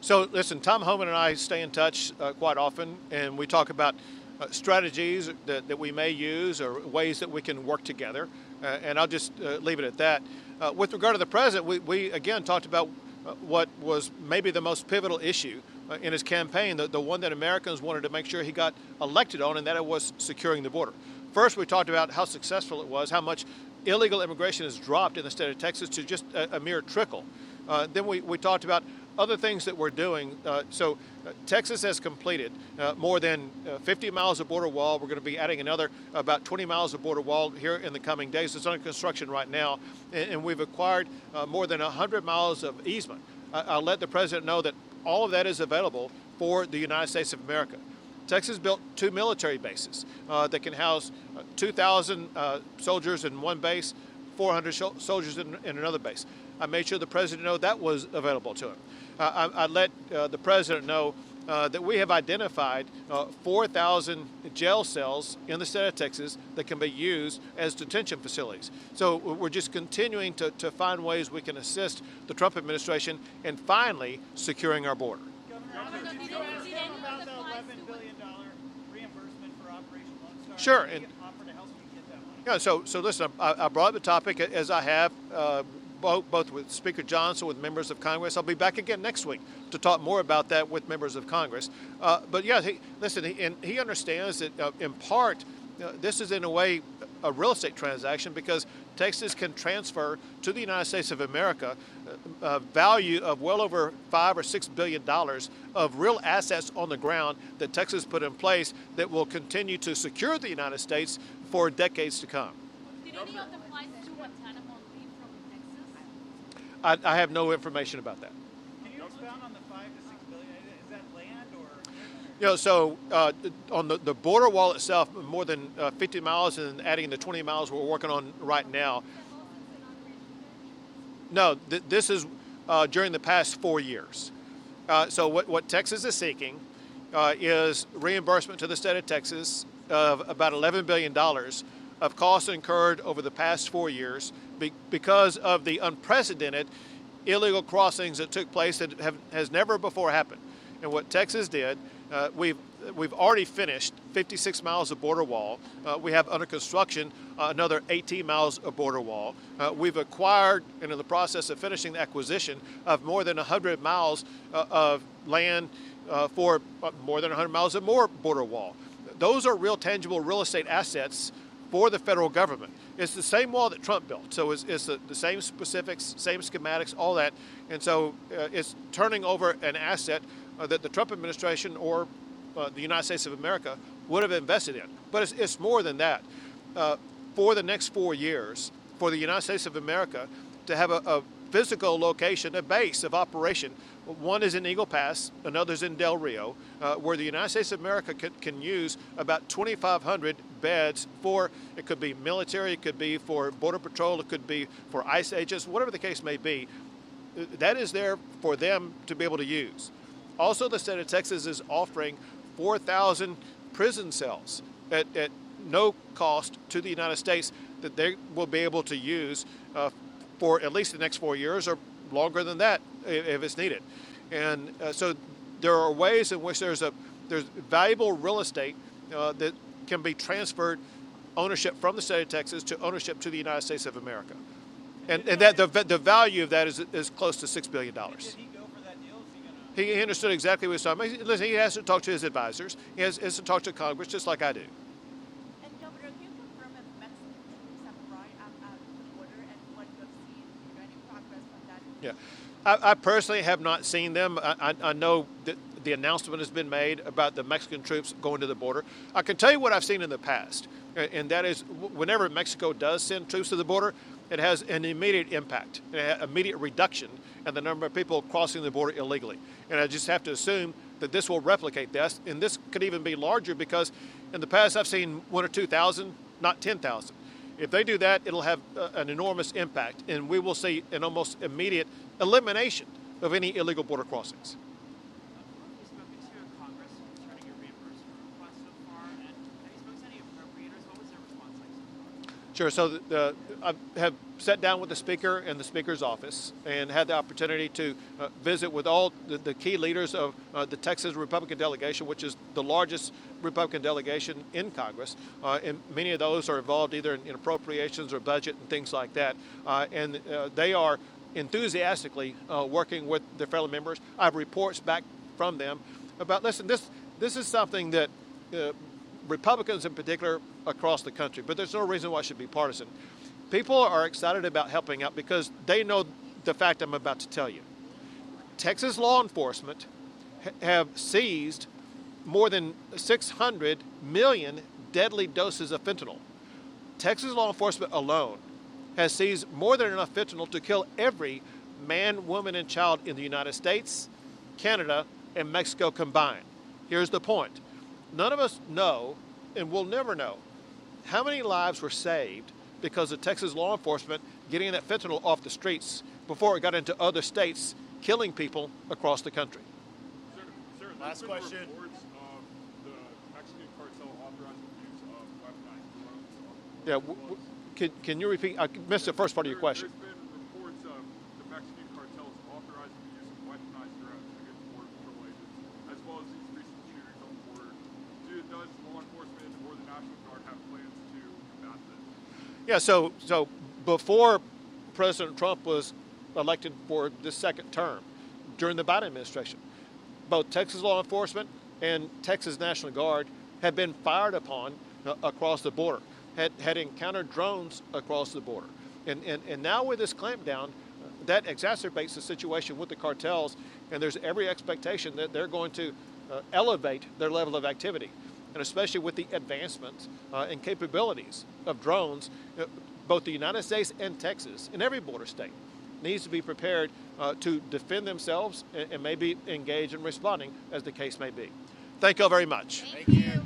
So listen, Tom Homan and I stay in touch quite often, and we talk about strategies that we may use or ways that we can work together. And I'll just leave it at that. With regard to the president, we again talked about what was maybe the most pivotal issue in his campaign, the one that Americans wanted to make sure he got elected on, and that it was securing the border. First, we talked about how successful it was, how much illegal immigration has dropped in the state of Texas to just a mere trickle. Then we talked about other things that we're doing. Texas has completed more than 50 miles of border wall. We're going to be adding another about 20 miles of border wall here in the coming days. It's under construction right now, and we've acquired more than 100 miles of easement. I'll let the president know that all of that is available for the United States of America. Texas built 2 military bases that can house 2,000 soldiers in one base, 400 soldiers in another base. I made sure the president know that was available to him. I let the president know that we have identified 4,000 jail cells in the state of Texas that can be used as detention facilities. So we're just continuing to find ways we can assist the Trump administration in finally securing our border. Governor, did you ask about the $11 billion reimbursement for Operation Lone Star? Sure. Did you offer to help you get that money? Yeah, so listen, I brought up the topic as I have both with Speaker Johnson, with members of Congress. I'll be back again next week to talk more about that with members of Congress. But yeah, he understands that in part, this is in a way a real estate transaction because Texas can transfer to the United States of America a value of well over $5 or $6 billion of real assets on the ground that Texas put in place that will continue to secure the United States for decades to come. Did any of the flights to Fentanyl leave from Texas? I have no information about that. Can you expound on the $5 to $6 billion? Is that land or? You know, so on the border wall itself, more than 50 miles, and adding the 20 miles we're working on right now. No, this is during the past 4 years. So what Texas is seeking is reimbursement to the state of Texas of about $11 billion of costs incurred over the past 4 years because of the unprecedented illegal crossings that took place that has never before happened. And what Texas did, we've already finished 56 miles of border wall. We have under construction another 18 miles of border wall. We've acquired and in the process of finishing the acquisition of more than 100 miles of land for more than 100 miles of more border wall. Those are real tangible real estate assets for the federal government. It's the same wall that Trump built. So it's the same specifics, same schematics, all that. And so it's turning over an asset that the Trump administration or the United States of America would have invested in. But it's more than that. For the next 4 years, for the United States of America to have a physical location, a base of operation. One is in Eagle Pass, another is in Del Rio, where the United States of America can use about 2,500 beds for, it could be military, it could be for Border Patrol, it could be for ICE agents, whatever the case may be. That is there for them to be able to use. Also, the state of Texas is offering 4,000 prison cells at no cost to the United States that they will be able to use for at least the next 4 years or longer than that if it's needed. And so there are ways in which there's valuable real estate that can be transferred ownership from the state of Texas to ownership to the United States of America. And that the value of that is close to $6 billion. Did he go for that deal? Is he gonna? He understood exactly what he was talking about. Listen, he has to talk to his advisors. He has to talk to Congress just like I do. And Governor, can you confirm if Mexican troops have arrived at the border and what you have seen? Is there any progress on that? Yeah. I personally have not seen them. I know that the announcement has been made about the Mexican troops going to the border. I can tell you what I've seen in the past, and that is whenever Mexico does send troops to the border, it has an immediate impact, an immediate reduction in the number of people crossing the border illegally. And I just have to assume that this will replicate this, and this could even be larger because in the past I've seen 1,000 or 2,000, not 10,000. If they do that, it'll have an enormous impact, and we will see an almost immediate elimination of any illegal border crossings. Have you spoken to Congress concerning your reimbursement request so far? And have you spoken to any appropriators? What was their response like so far? Sure. So I have sat down with the Speaker and the Speaker's office and had the opportunity to visit with all the key leaders of the Texas Republican delegation, which is the largest Republican delegation in Congress. And many of those are involved either in appropriations or budget and things like that. And they are enthusiastically working with their fellow members. I have reports back from them about, listen, this is something that Republicans in particular across the country, but there's no reason why it should be partisan. People are excited about helping out because they know the fact I'm about to tell you. Texas law enforcement have seized more than 600 million deadly doses of fentanyl. Texas law enforcement alone has seized more than enough fentanyl to kill every man, woman, and child in the United States, Canada, and Mexico combined. Here's the point. None of us know, and will never know, how many lives were saved because of Texas law enforcement getting that fentanyl off the streets before it got into other states, killing people across the country. Sir, Last question. Reports of the Mexican cartel authorizing the use of weaponized drones. Yeah, can you repeat? I missed the first part of your question. There's been reports of the Mexican cartels authorizing the use of weaponized drones against Border Patrol agents, as well as these recent shootings on the border. Does law enforcement or the National Guard have plans to combat this? Yeah, so before President Trump was elected for this second term, during the Biden administration, both Texas law enforcement and Texas National Guard had been fired upon across the border, had encountered drones across the border. And now with this clampdown, that exacerbates the situation with the cartels, and there's every expectation that they're going to elevate their level of activity. And especially with the advancements and capabilities of drones, both the United States and Texas, in every border state, needs to be prepared to defend themselves and maybe engage in responding as the case may be. Thank you all very much. Thank you.